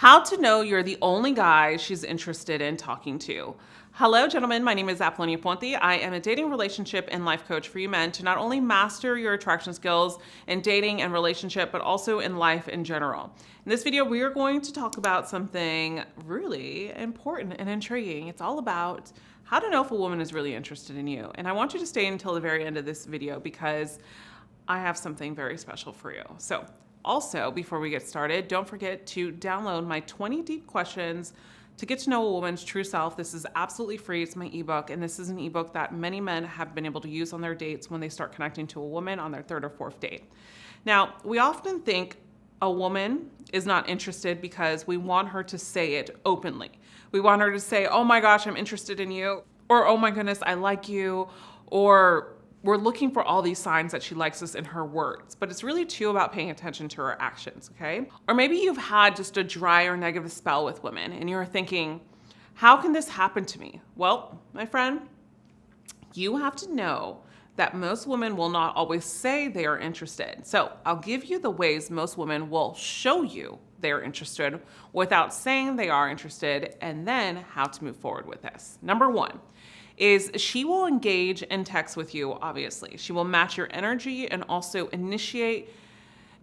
How to know you're the only guy she's interested in talking to. Hello, gentlemen. My name is Apollonia Ponti. I am a dating, relationship, and life coach for you men to not only master your attraction skills in dating and relationship, but also in life in general. In this video, we are going to talk about something really important and intriguing. It's all about how to know if a woman is really interested in you. And I want you to stay until the very end of this video because I have something very special for you. So also, before we get started, don't forget to download my 20 deep questions to get to know a woman's true self. This is absolutely free. It's my ebook, and this is an ebook that many men have been able to use on their dates when they start connecting to a woman on their third or fourth date. Now, we often think a woman is not interested because we want her to say it openly. We want her to say, "Oh my gosh, I'm interested in you," or "Oh my goodness, I like you," or we're looking for all these signs that she likes us in her words, but it's really too about paying attention to her actions, okay? Or maybe you've had just a dry or negative spell with women and you're thinking, how can this happen to me? Well, my friend, you have to know that most women will not always say they are interested. So I'll give you the ways most women will show you they're interested without saying they are interested, and then how to move forward with this. Number one is she will engage in text with you, obviously. She will match your energy and also initiate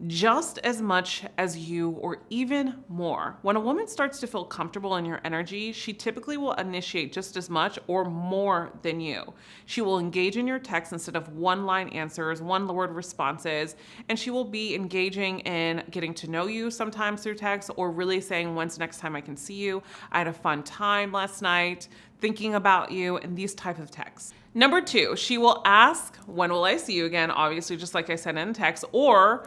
just as much as you or even more. When a woman starts to feel comfortable in your energy, she typically will initiate just as much or more than you. She will engage in your text instead of one-line answers, one-word responses, and she will be engaging in getting to know you sometimes through text or really saying, "When's the next time I can see you? I had a fun time last night, thinking about you," and these types of texts. Number two, she will ask, "When will I see you again?" Obviously, just like I said in text, or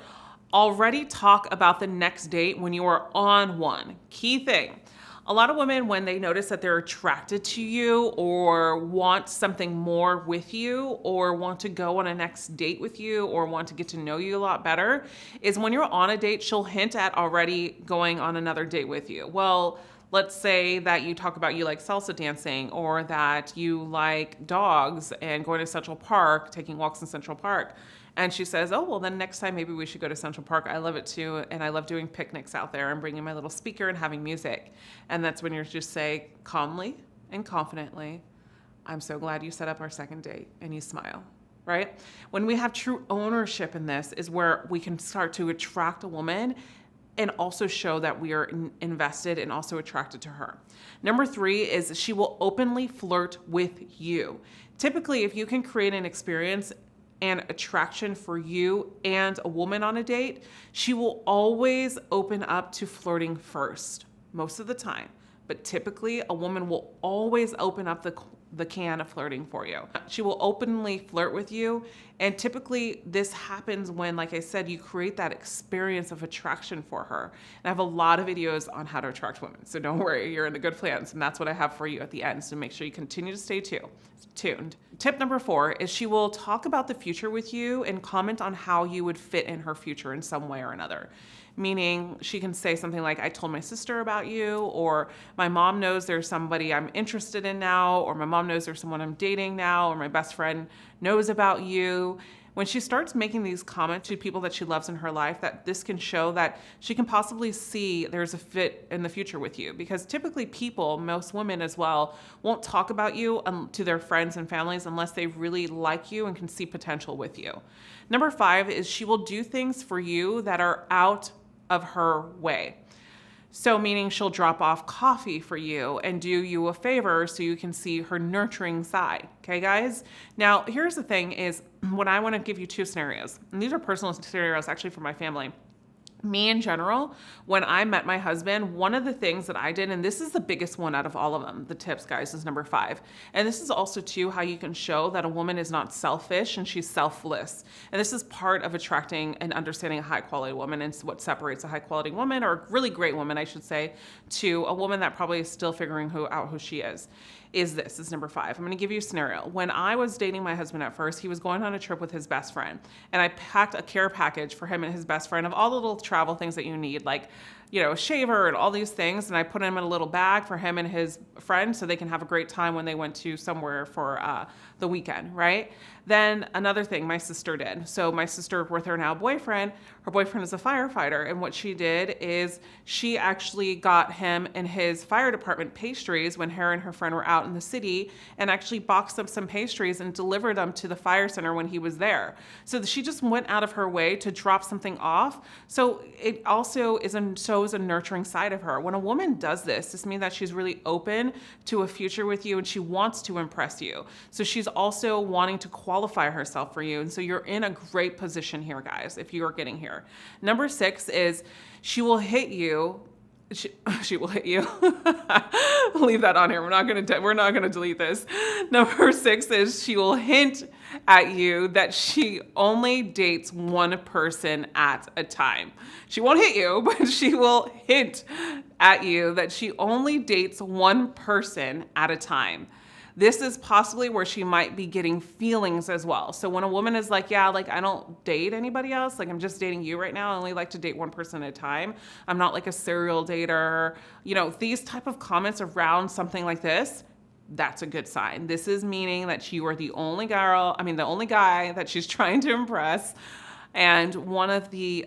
already talk about the next date when you are on one. Key thing. A lot of women, when they notice that they're attracted to you or want something more with you or want to go on a next date with you or want to get to know you a lot better, is when you're on a date, she'll hint at already going on another date with you. Well, let's say that you talk about you like salsa dancing or that you like dogs and going to Central Park, taking walks in Central Park. And she says, "Oh, well, then next time maybe we should go to Central Park. I love it too. And I love doing picnics out there and bringing my little speaker and having music." And that's when you just say calmly and confidently, "I'm so glad you set up our second date," and you smile, right? When we have true ownership in this is where we can start to attract a woman and also show that we are invested and also attracted to her. Number three is she will openly flirt with you. Typically, if you can create an experience and attraction for you and a woman on a date, she will always open up to flirting first, most of the time. But typically, a woman will always open up the can of flirting for you. She will openly flirt with you, and typically this happens when, like I said, you create that experience of attraction for her. And I have a lot of videos on how to attract women, so don't worry, you're in the good plans, and that's what I have for you at the end, so make sure you continue to stay tuned. Tip number four is she will talk about the future with you and comment on how you would fit in her future in some way or another. Meaning she can say something like, "I told my sister about you," or "My mom knows there's somebody I'm interested in now," or "My mom knows there's someone I'm dating now," or "My best friend knows about you." When she starts making these comments to people that she loves in her life, that this can show that she can possibly see there's a fit in the future with you. Because typically people, most women as well, won't talk about you to their friends and families unless they really like you and can see potential with you. Number five is she will do things for you that are out of her way. So meaning she'll drop off coffee for you and do you a favor so you can see her nurturing side. Okay, guys? Now, here's the thing is when I want to give you two scenarios, and these are personal scenarios actually for my family. Me in general, when I met my husband, one of the things that I did, and this is the biggest one out of all of them, the tips, guys, is number five. And this is also too how you can show that a woman is not selfish and she's selfless. And this is part of attracting and understanding a high quality woman, and what separates a high quality woman, or a really great woman, I should say, to a woman that probably is still figuring out who she is this is number five. I'm going to give you a scenario. When I was dating my husband at first, he was going on a trip with his best friend, and I packed a care package for him and his best friend of all the little travel things that you need, like a shaver and all these things. And I put them in a little bag for him and his friend so they can have a great time when they went to somewhere for the weekend, right? Then another thing my sister did. So my sister with her now boyfriend, her boyfriend is a firefighter. And what she did is she actually got him and his fire department pastries when her and her friend were out in the city, and actually boxed up some pastries and delivered them to the fire center when he was there. So she just went out of her way to drop something off. So it also shows a nurturing side of her. When a woman does this means that she's really open to a future with you and she wants to impress you. So she's also wanting to qualify herself for you. And so you're in a great position here, guys, if you are getting here. Number 6 is she will hit you. She will hit you. Leave that on here. We're not gonna delete this. Number 6 is she will hint at you that she only dates one person at a time. She won't hit you, but she will hint at you that she only dates one person at a time. This is possibly where she might be getting feelings as well. So when a woman is like, yeah, like I don't date anybody else, like I'm just dating you right now, I only like to date one person at a time, I'm not like a serial dater, these type of comments around something like this, that's a good sign. This is meaning that you are the only guy that she's trying to impress. And one of the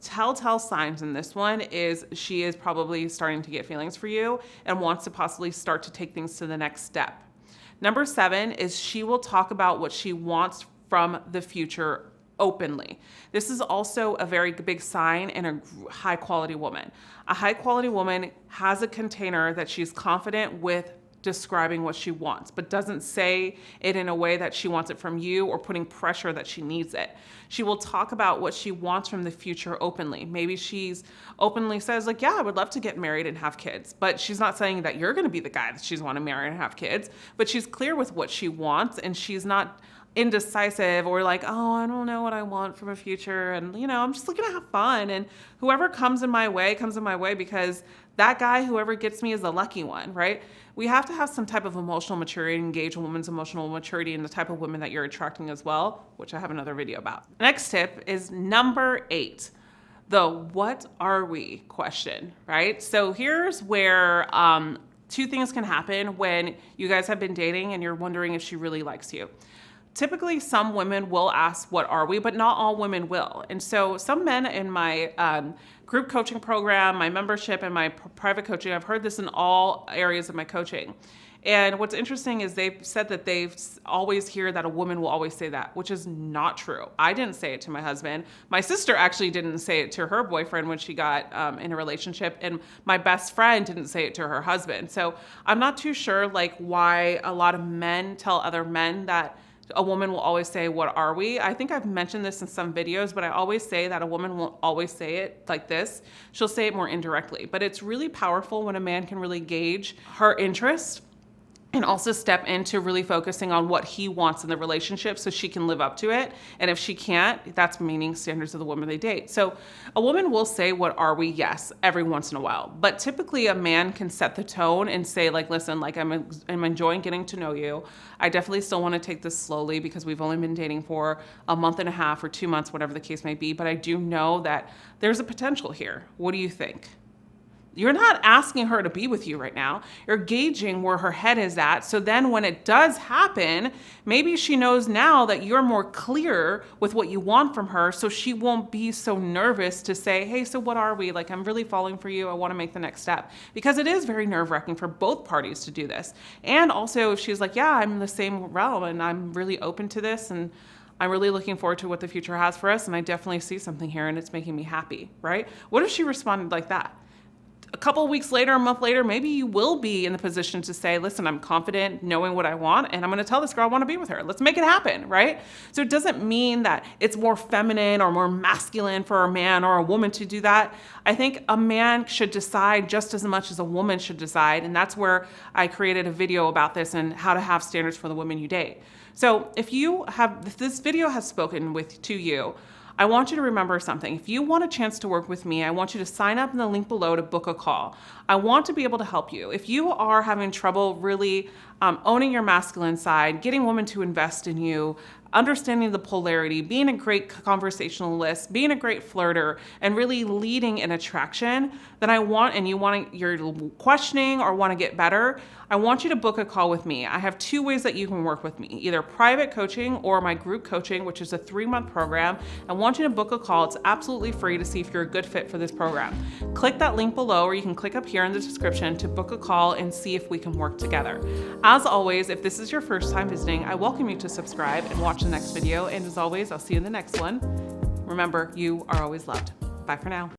telltale signs in this one is she is probably starting to get feelings for you and wants to possibly start to take things to the next step. Number 7 is she will talk about what she wants from the future openly. This is also a very big sign in a high quality woman. A high quality woman has a container that she's confident with describing what she wants, but doesn't say it in a way that she wants it from you or putting pressure that she needs it. She will talk about what she wants from the future openly. Maybe she's openly says like, yeah, I would love to get married and have kids, but she's not saying that you're going to be the guy that she's want to marry and have kids, but she's clear with what she wants, and she's not indecisive or like, oh, I don't know what I want from a future, and I'm just looking to have fun, and whoever comes in my way because that guy, whoever gets me, is the lucky one, right? We have to have some type of emotional maturity, engage a woman's emotional maturity in the type of women that you're attracting as well, which I have another video about. Next tip is number 8, the what are we question, right? So here's where 2 things can happen when you guys have been dating and you're wondering if she really likes you. Typically, some women will ask, what are we? But not all women will. And so some men in my group coaching program, my membership, and my private coaching, I've heard this in all areas of my coaching. And what's interesting is they've said that they've always hear that a woman will always say that, which is not true. I didn't say it to my husband. My sister actually didn't say it to her boyfriend when she got in a relationship. And my best friend didn't say it to her husband. So I'm not too sure why a lot of men tell other men that a woman will always say, what are we? I think I've mentioned this in some videos, but I always say that a woman won't always say it like this. She'll say it more indirectly, but it's really powerful when a man can really gauge her interest and also step into really focusing on what he wants in the relationship so she can live up to it. And if she can't, that's meaning standards of the woman they date. So a woman will say, what are we? Yes, every once in a while. But typically a man can set the tone and say listen, I'm enjoying getting to know you. I definitely still want to take this slowly because we've only been dating for a month and a half or 2 months, whatever the case may be. But I do know that there's a potential here. What do you think? You're not asking her to be with you right now. You're gauging where her head is at. So then when it does happen, maybe she knows now that you're more clear with what you want from her, so she won't be so nervous to say, hey, so what are we? I'm really falling for you. I want to make the next step. Because it is very nerve-wracking for both parties to do this. And also if she's like, yeah, I'm in the same realm and I'm really open to this and I'm really looking forward to what the future has for us, and I definitely see something here and it's making me happy, right? What if she responded like that? A couple of weeks later, a month later, maybe you will be in the position to say, listen, I'm confident knowing what I want, and I'm going to tell this girl I want to be with her. Let's make it happen, right? So it doesn't mean that it's more feminine or more masculine for a man or a woman to do that. I think a man should decide just as much as a woman should decide, and that's where I created a video about this and how to have standards for the women you date. So if this video has spoken to you, I want you to remember something. If you want a chance to work with me, I want you to sign up in the link below to book a call. I want to be able to help you. If you are having trouble really owning your masculine side, getting women to invest in you, understanding the polarity, being a great conversationalist, being a great flirter, and really leading an attraction, then you're questioning or want to get better, I want you to book a call with me. I have 2 ways that you can work with me, either private coaching or my group coaching, which is a 3-month program. I want you to book a call. It's absolutely free to see if you're a good fit for this program. Click that link below, or you can click up here in the description to book a call and see if we can work together. As always, if this is your first time visiting, I welcome you to subscribe and watch the next video. And as always, I'll see you in the next one. Remember, you are always loved. Bye for now.